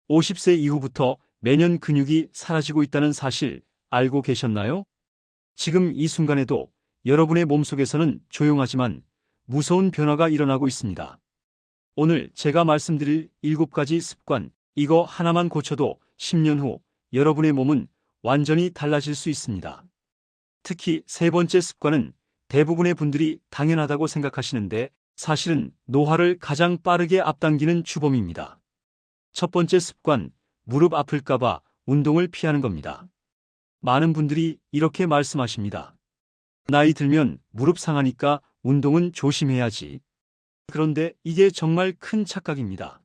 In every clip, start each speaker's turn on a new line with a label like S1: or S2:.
S1: 50세 이후부터 매년 근육이 사라지고 있다는 사실 알고 계셨나요? 지금 이 순간에도 여러분의 몸속에서는 조용하지만 무서운 변화가 일어나고 있습니다. 오늘 제가 말씀드릴 7가지 습관, 이거 하나만 고쳐도 10년 후 여러분의 몸은 완전히 달라질 수 있습니다. 특히 세 번째 습관은 대부분의 분들이 당연하다고 생각하시는데 사실은 노화를 가장 빠르게 앞당기는 주범입니다. 첫 번째 습관, 무릎 아플까봐 운동을 피하는 겁니다. 많은 분들이 이렇게 말씀하십니다. 나이 들면 무릎 상하니까 운동은 조심해야지. 그런데 이게 정말 큰 착각입니다.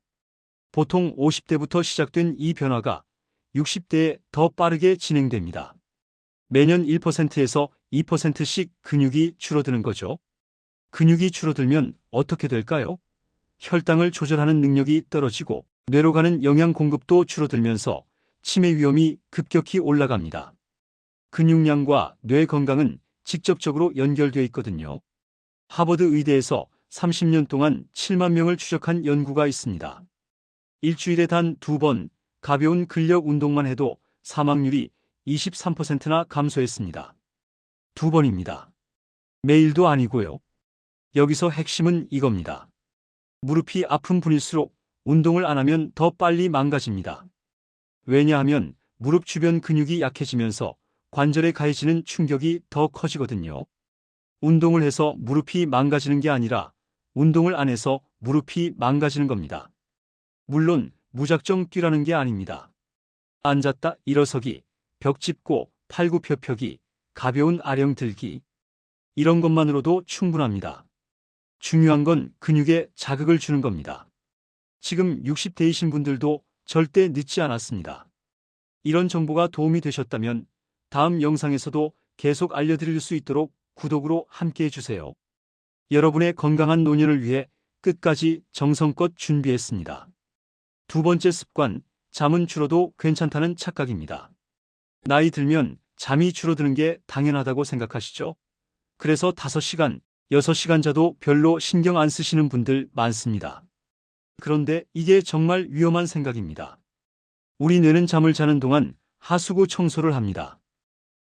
S1: 보통 50대부터 시작된 이 변화가 60대에 더 빠르게 진행됩니다. 매년 1%에서 2%씩 근육이 줄어드는 거죠. 근육이 줄어들면 어떻게 될까요? 혈당을 조절하는 능력이 떨어지고 뇌로 가는 영양 공급도 줄어들면서 치매 위험이 급격히 올라갑니다. 근육량과 뇌 건강은 직접적으로 연결되어 있거든요. 하버드 의대에서 30년 동안 7만 명을 추적한 연구가 있습니다. 일주일에 단 2번 가벼운 근력 운동만 해도 사망률이 23%나 감소했습니다. 2번입니다. 매일도 아니고요. 여기서 핵심은 이겁니다. 무릎이 아픈 분일수록 운동을 안 하면 더 빨리 망가집니다. 왜냐하면 무릎 주변 근육이 약해지면서 관절에 가해지는 충격이 더 커지거든요. 운동을 해서 무릎이 망가지는 게 아니라 운동을 안 해서 무릎이 망가지는 겁니다. 물론 무작정 뛰라는 게 아닙니다. 앉았다 일어서기, 벽 짚고 팔굽혀펴기, 가벼운 아령 들기, 이런 것만으로도 충분합니다. 중요한 건 근육에 자극을 주는 겁니다. 지금 60대이신 분들도 절대 늦지 않았습니다. 이런 정보가 도움이 되셨다면 다음 영상에서도 계속 알려드릴 수 있도록 구독으로 함께 해주세요. 여러분의 건강한 노년을 위해 끝까지 정성껏 준비했습니다. 두 번째 습관, 잠은 줄어도 괜찮다는 착각입니다. 나이 들면 잠이 줄어드는 게 당연하다고 생각하시죠? 그래서 5시간, 6시간 자도 별로 신경 안 쓰시는 분들 많습니다. 그런데 이게 정말 위험한 생각입니다. 우리 뇌는 잠을 자는 동안 하수구 청소를 합니다.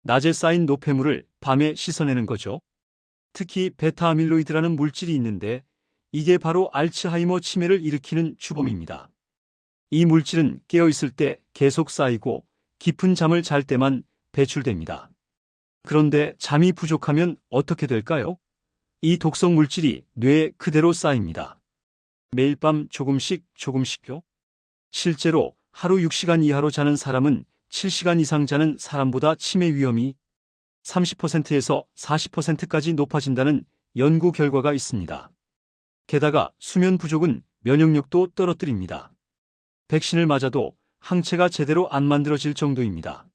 S1: 낮에 쌓인 노폐물을 밤에 씻어내는 거죠. 특히 베타아밀로이드라는 물질이 있는데 이게 바로 알츠하이머 치매를 일으키는 주범입니다. 이 물질은 깨어있을 때 계속 쌓이고 깊은 잠을 잘 때만 배출됩니다. 그런데 잠이 부족하면 어떻게 될까요? 이 독성 물질이 뇌에 그대로 쌓입니다. 매일 밤 조금씩요. 실제로 하루 6시간 이하로 자는 사람은 7시간 이상 자는 사람보다 치매 위험이 30%에서 40%까지 높아진다는 연구 결과가 있습니다. 게다가 수면 부족은 면역력도 떨어뜨립니다. 백신을 맞아도 항체가 제대로 안 만들어질 정도입니다.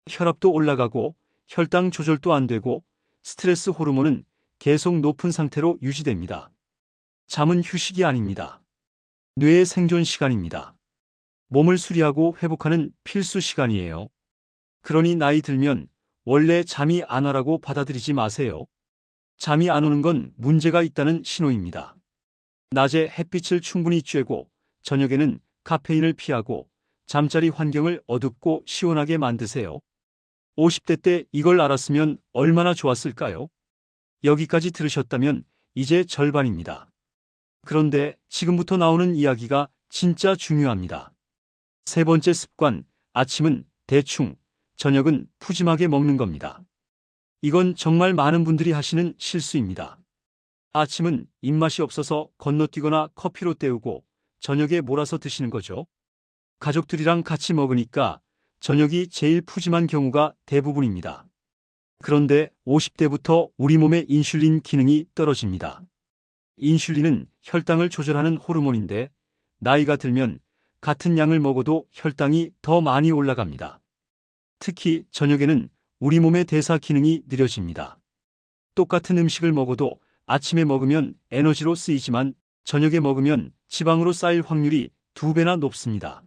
S1: 혈압도 올라가고 혈당 조절도 안 되고 스트레스 호르몬은 계속 높은 상태로 유지됩니다. 잠은 휴식이 아닙니다. 뇌의 생존 시간입니다. 몸을 수리하고 회복하는 필수 시간이에요. 그러니 나이 들면 원래 잠이 안 와라고 받아들이지 마세요. 잠이 안 오는 건 문제가 있다는 신호입니다. 낮에 햇빛을 충분히 쬐고 저녁에는 카페인을 피하고 잠자리 환경을 어둡고 시원하게 만드세요. 50대 때 이걸 알았으면 얼마나 좋았을까요? 여기까지 들으셨다면 이제 절반입니다. 그런데 지금부터 나오는 이야기가 진짜 중요합니다. 세 번째 습관, 아침은 대충, 저녁은 푸짐하게 먹는 겁니다. 이건 정말 많은 분들이 하시는 실수입니다. 아침은 입맛이 없어서 건너뛰거나 커피로 때우고 저녁에 몰아서 드시는 거죠. 가족들이랑 같이 먹으니까 저녁이 제일 푸짐한 경우가 대부분입니다. 그런데 50대부터 우리 몸의 인슐린 기능이 떨어집니다. 인슐린은 혈당을 조절하는 호르몬인데 나이가 들면 같은 양을 먹어도 혈당이 더 많이 올라갑니다. 특히 저녁에는 우리 몸의 대사 기능이 느려집니다. 똑같은 음식을 먹어도 아침에 먹으면 에너지로 쓰이지만 저녁에 먹으면 지방으로 쌓일 확률이 2배나 높습니다.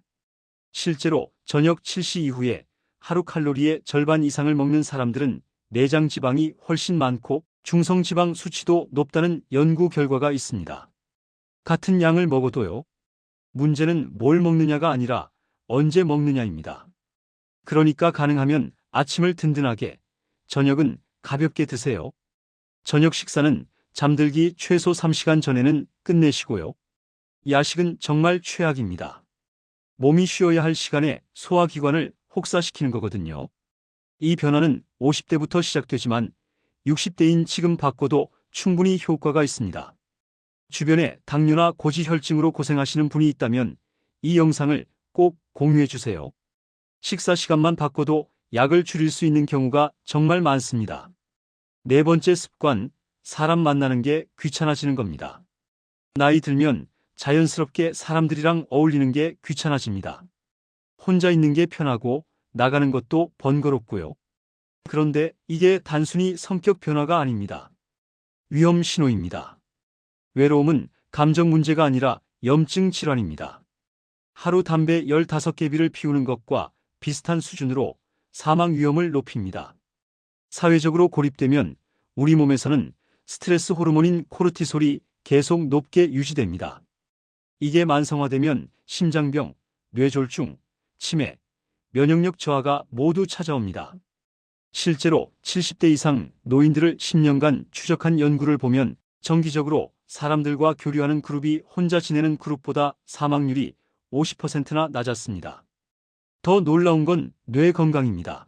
S1: 실제로 저녁 7시 이후에 하루 칼로리의 절반 이상을 먹는 사람들은 내장 지방이 훨씬 많고 중성지방 수치도 높다는 연구 결과가 있습니다. 같은 양을 먹어도요. 문제는 뭘 먹느냐가 아니라 언제 먹느냐입니다. 그러니까 가능하면 아침을 든든하게, 저녁은 가볍게 드세요. 저녁 식사는 잠들기 최소 3시간 전에는 끝내시고요. 야식은 정말 최악입니다. 몸이 쉬어야 할 시간에 소화기관을 혹사시키는 거거든요. 이 변화는 50대부터 시작되지만 60대인 지금 바꿔도 충분히 효과가 있습니다. 주변에 당뇨나 고지혈증으로 고생하시는 분이 있다면 이 영상을 꼭 공유해 주세요. 식사 시간만 바꿔도 약을 줄일 수 있는 경우가 정말 많습니다. 네 번째 습관, 사람 만나는 게 귀찮아지는 겁니다. 나이 들면 자연스럽게 사람들이랑 어울리는 게 귀찮아집니다. 혼자 있는 게 편하고 나가는 것도 번거롭고요. 그런데 이게 단순히 성격 변화가 아닙니다. 위험 신호입니다. 외로움은 감정 문제가 아니라 염증 질환입니다. 하루 담배 15개비를 피우는 것과 비슷한 수준으로 사망 위험을 높입니다. 사회적으로 고립되면 우리 몸에서는 스트레스 호르몬인 코르티솔이 계속 높게 유지됩니다. 이게 만성화되면 심장병, 뇌졸중, 치매, 면역력 저하가 모두 찾아옵니다. 실제로 70대 이상 노인들을 10년간 추적한 연구를 보면 정기적으로 사람들과 교류하는 그룹이 혼자 지내는 그룹보다 사망률이 50%나 낮았습니다. 더 놀라운 건 뇌 건강입니다.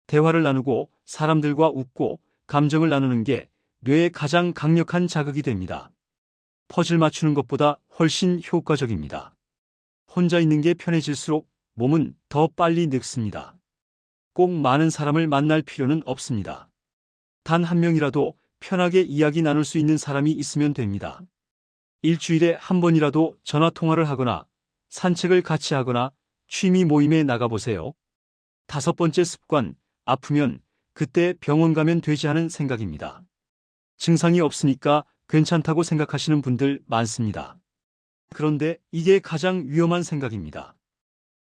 S1: 대화를 나누고 사람들과 웃고 감정을 나누는 게 뇌에 가장 강력한 자극이 됩니다. 퍼즐 맞추는 것보다 훨씬 효과적입니다. 혼자 있는 게 편해질수록 몸은 더 빨리 늙습니다. 꼭 많은 사람을 만날 필요는 없습니다. 단 한 명이라도 편하게 이야기 나눌 수 있는 사람이 있으면 됩니다. 일주일에 한 번이라도 전화 통화를 하거나 산책을 같이 하거나 취미 모임에 나가보세요. 다섯 번째 습관, 아프면 그때 병원 가면 되지 하는 생각입니다. 증상이 없으니까 괜찮다고 생각하시는 분들 많습니다. 그런데 이게 가장 위험한 생각입니다.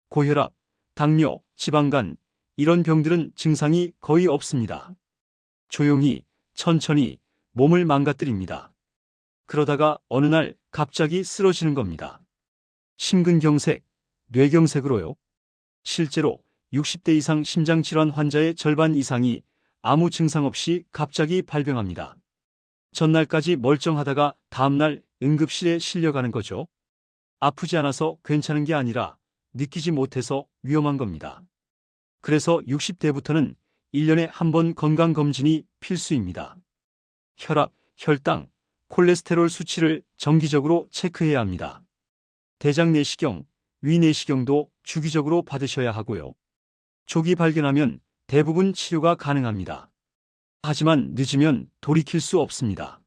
S1: 고혈압, 당뇨, 지방간, 이런 병들은 증상이 거의 없습니다. 조용히, 천천히 몸을 망가뜨립니다. 그러다가 어느 날 갑자기 쓰러지는 겁니다. 심근경색, 뇌경색으로요. 실제로 60대 이상 심장질환 환자의 절반 이상이 아무 증상 없이 갑자기 발병합니다. 전날까지 멀쩡하다가 다음날 응급실에 실려가는 거죠. 아프지 않아서 괜찮은 게 아니라 느끼지 못해서 위험한 겁니다. 그래서 60대부터는 1년에 한 번 건강검진이 필수입니다. 혈압, 혈당, 콜레스테롤 수치를 정기적으로 체크해야 합니다. 대장 내시경, 위 내시경도 주기적으로 받으셔야 하고요. 조기 발견하면 대부분 치료가 가능합니다. 하지만 늦으면 돌이킬 수 없습니다.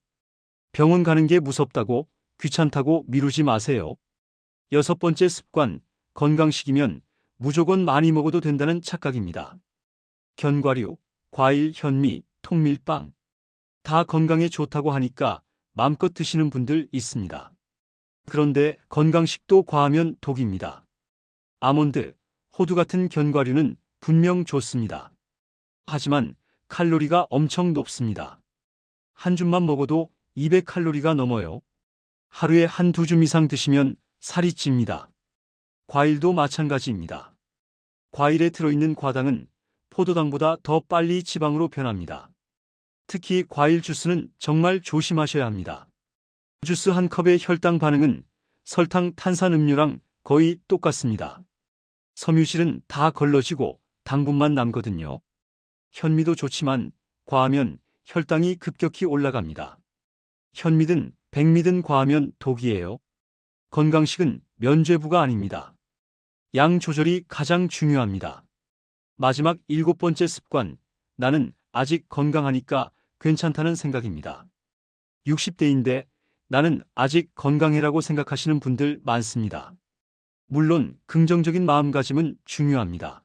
S1: 병원 가는 게 무섭다고, 귀찮다고 미루지 마세요. 여섯 번째 습관, 건강식이면 무조건 많이 먹어도 된다는 착각입니다. 견과류, 과일, 현미, 통밀빵. 다 건강에 좋다고 하니까 마음껏 드시는 분들 있습니다. 그런데 건강식도 과하면 독입니다. 아몬드, 호두 같은 견과류는 분명 좋습니다. 하지만 칼로리가 엄청 높습니다. 한 줌만 먹어도 200칼로리가 넘어요. 하루에 한두 줌 이상 드시면 살이 찝니다. 과일도 마찬가지입니다. 과일에 들어있는 과당은 포도당보다 더 빨리 지방으로 변합니다. 특히 과일 주스는 정말 조심하셔야 합니다. 주스 한 컵의 혈당 반응은 설탕, 탄산음료랑 거의 똑같습니다. 섬유질은 다 걸러지고 당분만 남거든요. 현미도 좋지만 과하면 혈당이 급격히 올라갑니다. 현미든 백미든 과하면 독이에요. 건강식은 면죄부가 아닙니다. 양 조절이 가장 중요합니다. 마지막 일곱 번째 습관, 나는 아직 건강하니까 괜찮다는 생각입니다. 60대인데 나는 아직 건강해라고 생각하시는 분들 많습니다. 물론 긍정적인 마음가짐은 중요합니다.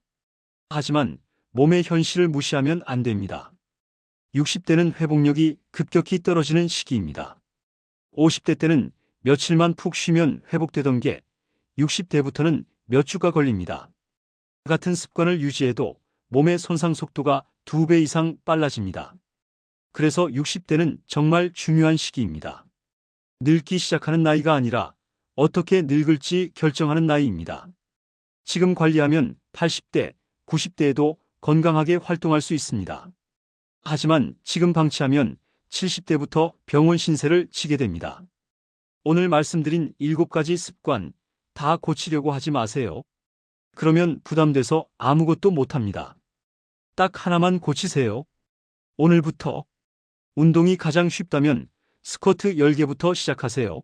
S1: 하지만 몸의 현실을 무시하면 안 됩니다. 60대는 회복력이 급격히 떨어지는 시기입니다. 50대 때는 며칠만 푹 쉬면 회복되던 게 60대부터는 몇 주가 걸립니다. 같은 습관을 유지해도 몸의 손상 속도가 2배 이상 빨라집니다. 그래서 60대는 정말 중요한 시기입니다. 늙기 시작하는 나이가 아니라 어떻게 늙을지 결정하는 나이입니다. 지금 관리하면 80대, 90대에도 건강하게 활동할 수 있습니다. 하지만 지금 방치하면 70대부터 병원 신세를 지게 됩니다. 오늘 말씀드린 7가지 습관 다 고치려고 하지 마세요. 그러면 부담돼서 아무것도 못합니다. 딱 하나만 고치세요. 오늘부터 운동이 가장 쉽다면 스쿼트 10개부터 시작하세요.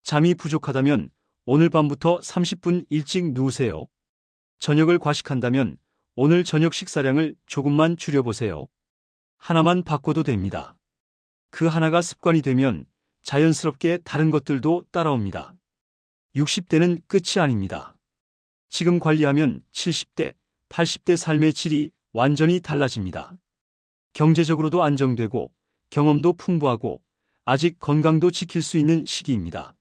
S1: 잠이 부족하다면 오늘 밤부터 30분 일찍 누우세요. 저녁을 과식한다면 오늘 저녁 식사량을 조금만 줄여보세요. 하나만 바꿔도 됩니다. 그 하나가 습관이 되면 자연스럽게 다른 것들도 따라옵니다. 60대는 끝이 아닙니다. 지금 관리하면 70대, 80대 삶의 질이 완전히 달라집니다. 경제적으로도 안정되고 경험도 풍부하고 아직 건강도 지킬 수 있는 시기입니다.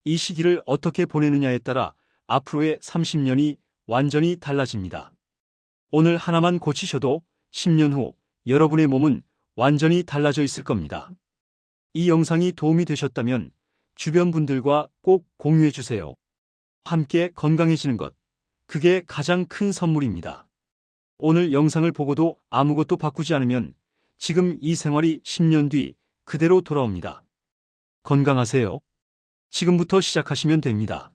S1: 이 시기를 어떻게 보내느냐에 따라 앞으로의 30년이 완전히 달라집니다. 오늘 하나만 고치셔도 10년 후 여러분의 몸은 완전히 달라져 있을 겁니다. 이 영상이 도움이 되셨다면 주변 분들과 꼭 공유해 주세요. 함께 건강해지는 것, 그게 가장 큰 선물입니다. 오늘 영상을 보고도 아무것도 바꾸지 않으면 지금 이 생활이 10년 뒤 그대로 돌아옵니다. 건강하세요. 지금부터 시작하시면 됩니다.